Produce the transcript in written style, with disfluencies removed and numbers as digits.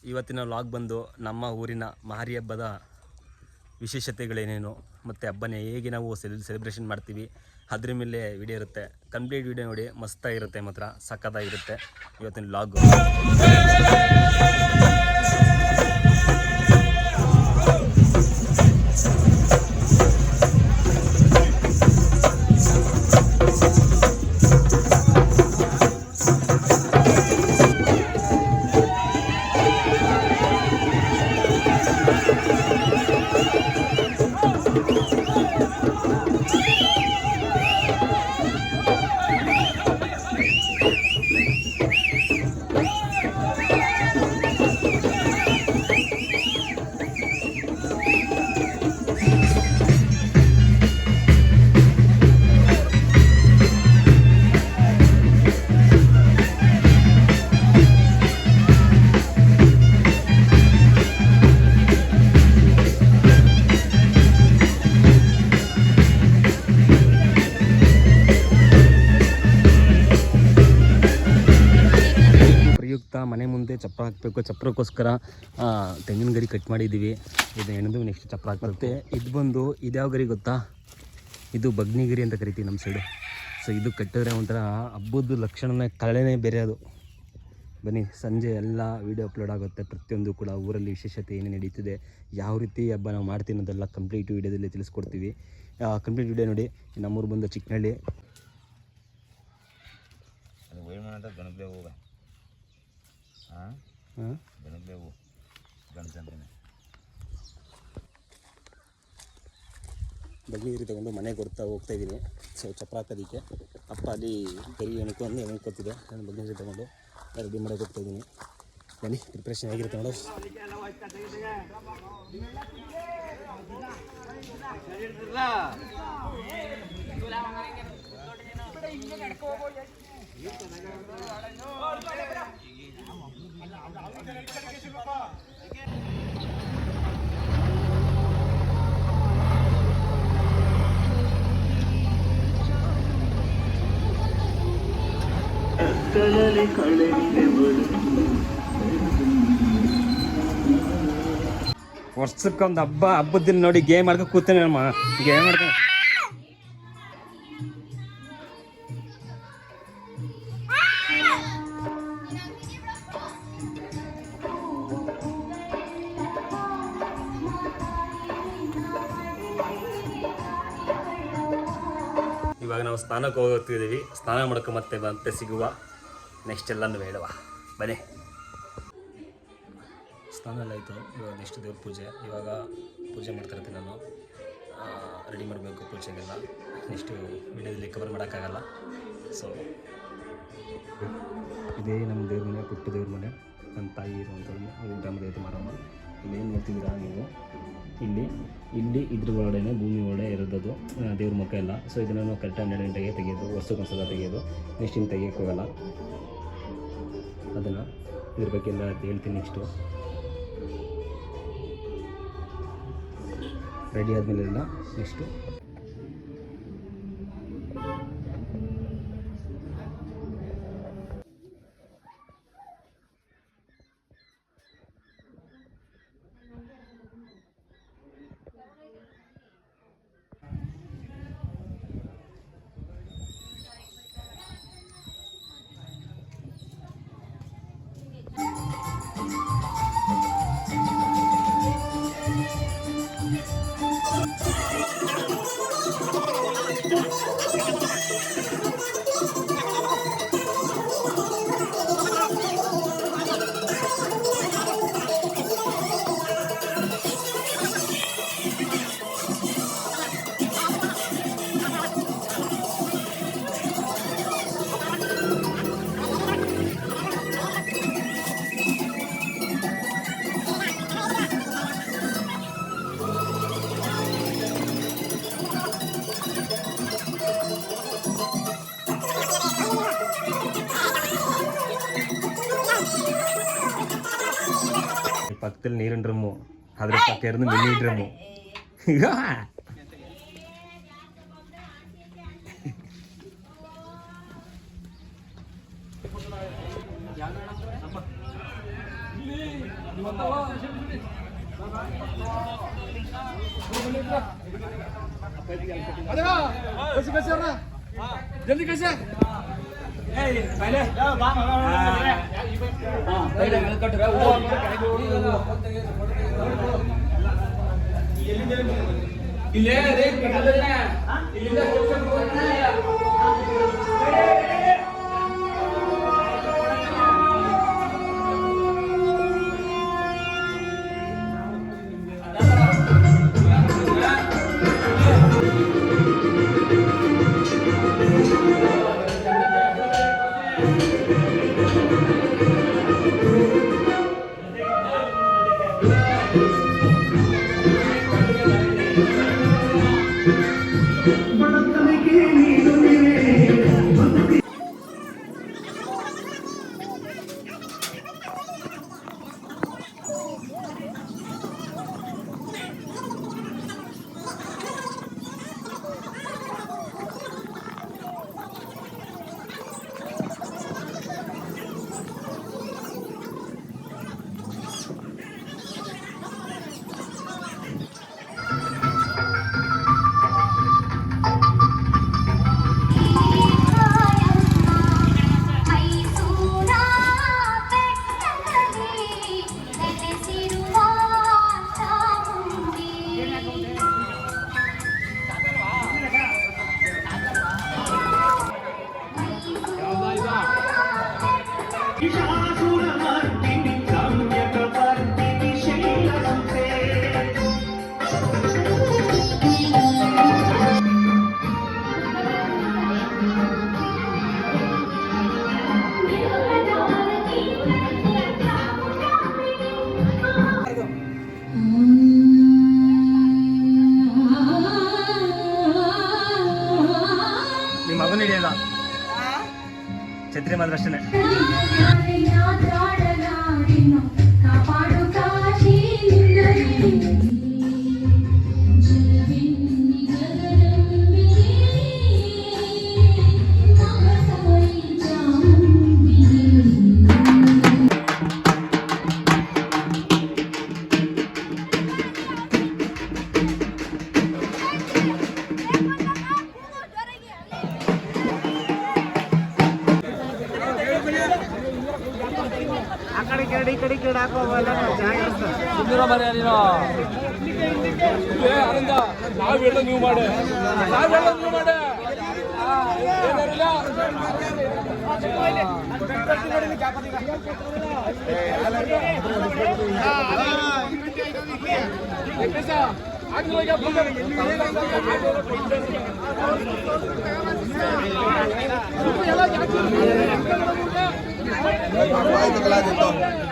ಇವತ್ತಿನ ವ್ಲಾಗ್ ಬಂದು ನಮ್ಮ ಊರಿನ ಮಾರಿ ಹಬ್ಬದ ವಿಶೇಷತೆಗಳೇನೇನು ಮತ್ತು ಹಬ್ಬನ ಹೇಗೆ ನಾವು ಸೆಲೆಬ್ರೇಷನ್ ಮಾಡ್ತೀವಿ ಅದ್ರ ಮೇಲೆ ವಿಡಿಯೋ ಇರುತ್ತೆ. ಕಂಪ್ಲೀಟ್ ವಿಡಿಯೋ ನೋಡಿ, ಮಸ್ತಾಗಿರುತ್ತೆ, ಮಾತ್ರ ಸಕ್ಕತ್ತಾಗಿರುತ್ತೆ ಇವತ್ತಿನ ವ್ಲಾಗು. ಮನೆ ಮುಂದೆ ಚಪ್ರ ಹಾಕಬೇಕು. ಚಪ್ರಕ್ಕೋಸ್ಕರ ತೆಂಗಿನ ಗರಿ ಕಟ್ ಮಾಡಿದ್ದೀವಿ. ಇದು ಹೆಣ್ದು ನೆಕ್ಸ್ಟ್ ಚಪ್ರ ಹಾಕುತ್ತೆ. ಇದು ಬಂದು ಇದ್ಯಾವ ಗರಿ ಗೊತ್ತಾ? ಇದು ಬಗ್ನಿಗಿರಿ ಅಂತ ಕರಿತೀವಿ ನಮ್ಮ ಸೈಡು. ಸೊ ಇದು ಕಟ್ಟಿದ್ರೆ ಒಂಥರ ಹಬ್ಬದ ಲಕ್ಷಣನೇ ಕಳೆನೇ ಬೇರೆ ಅದು. ಬನ್ನಿ, ಸಂಜೆ ಎಲ್ಲ ವೀಡಿಯೋ ಅಪ್ಲೋಡ್ ಆಗುತ್ತೆ. ಪ್ರತಿಯೊಂದು ಕೂಡ ಊರಲ್ಲಿ ವಿಶೇಷತೆ ಏನೇನು ನಡೀತಿದೆ, ಯಾವ ರೀತಿ ಹಬ್ಬ ನಾವು ಮಾಡ್ತೀವಿ ಅನ್ನೋದೆಲ್ಲ ಕಂಪ್ಲೀಟ್ ವೀಡಿಯೋದಲ್ಲಿ ತಿಳಿಸ್ಕೊಡ್ತೀವಿ. ಕಂಪ್ಲೀಟ್ ವೀಡಿಯೋ ನೋಡಿ. ನಮ್ಮೂರು ಬಂದು ಚಿಕ್ಕನಹಳ್ಳಿ. ಬಗ್ನಿಗಿರಿ ತಗೊಂಡು ಮನೆಗೆ ಹೋಗ್ತಾ ಇದ್ದೀನಿ. ಸೊ ಚಪ್ರ ಹಾಕೋದಕ್ಕೆ ಅಪ್ಪ ಅಲ್ಲಿ ಕರಿ ಎಣ್ಕೊಂಡು ಎಣ್ಕೊತಿದೆ. ನಾನು ಬಗ್ನಿಗಿರಿ ತಗೊಂಡು ರೆಡಿ ಮಾಡೋಕೆ ಹೋಗ್ತಾ ಇದ್ದೀನಿ. ಬನ್ನಿ, ಪ್ರಿಪ್ರೇಷನ್ ಆಗಿರುತ್ತೆ ನೋಡು. ವರ್ಷಕ್ಕೊಂದು ಹಬ್ಬದ ದಿನ ನೋಡಿ ಗೇಮ್ ಮಾಡ್ಕೊಂಡು ಕೂತೇನೆ. ನಮ್ಮ ಗೇಮ್ ಮಾಡ್ತಾನೆ. ಇವಾಗ ನಾವು ಸ್ನಾನಕ್ಕೆ ಹೋಗ್ತಿದ್ದೀವಿ. ಸ್ನಾನ ಮಾಡ್ಕೊ ಮತ್ತೆ ಸಿಗುವ. ನೆಕ್ಸ್ಟ್ ಎಲ್ಲನೂ ಹೇಳುವ ಬನ್ನಿ. ಸ್ನಾನ ಎಲ್ಲ ಆಯಿತು. ಇವಾಗ ನೆಕ್ಸ್ಟ್ ದೇವ್ರ ಪೂಜೆ. ಇವಾಗ ಪೂಜೆ ಮಾಡ್ತಾಯಿರ್ತೀನಿ ನಾನು. ರೆಡಿ ಮಾಡಬೇಕು ಪೂಜೆಗೆಲ್ಲ. ನೆಕ್ಸ್ಟು ವಿಡಿಯೋದಲ್ಲಿ ಕವರ್ ಮಾಡೋಕ್ಕಾಗಲ್ಲ. ಸೊ ಇದೇ ನಮ್ಮ ದೇವ್ರ ಮನೆ, ಪುಟ್ಟ ದೇವ್ರ ಮನೆ. ನನ್ನ ತಾಯಿ ಇರುವಂಥದ್ದು ಗ್ರಾಮ ದೇವತೆ ಮಾರಮ್ಮ. ಇಲ್ಲೇನು ನೋಡ್ತಿದ್ದೀರಾ ನೀವು? ಇಲ್ಲಿ ಇದ್ರ ಒಳಗಡೆ ಭೂಮಿ ಒಳಗಡೆ ಇರೋದು ದೇವ್ರ ಮುಖ ಎಲ್ಲ. ಸೊ ಇದನ್ನು ನಾವು ಕರೆಕ್ಟಾಗಿ 12 ಗಂಟೆಗೆ ತೆಗೆಯೋದು, ವರ್ಷಕ್ಕೊಂದ್ಸಲ ತೆಗೆಯೋದು. ನೆಕ್ಸ್ಟ್ ಇನ್ನು ತೆಗಿಯೋಕ್ಕೆ ಹೋಗಲ್ಲ. ಅದನ್ನು ಇದ್ರ ಬಗ್ಗೆ ಎಲ್ಲ ಹೇಳ್ತೀನಿ. ನೆಕ್ಸ್ಟು ರೆಡಿ ಆದಮೇಲೆಲ್ಲ ನೆಕ್ಸ್ಟು ಪಕ್ಕದಲ್ಲಿ ನೀರಿನ ಡ್ರಮ್ಮು, ಅದ್ರ ಪಕ್ಕ ಇರೋದು ಮಿನಿ ಡ್ರಮ್ಮು. ಈಗ जल्दी कैसे पहले ಇಲ್ಲೇ ರೇಟ್ ಕಟ್ಟದನ್ನ ಇಲ್ಲಿಂದ ನಿಮ್ಮ ಮಗನ ಹಿಡಿಯಲ್ಲ ಛತ್ರಿ ಮಾತ್ರ ಅಷ್ಟೇ ನಾವು ಹೇಳೋ ನೀವು ಮಾಡಿ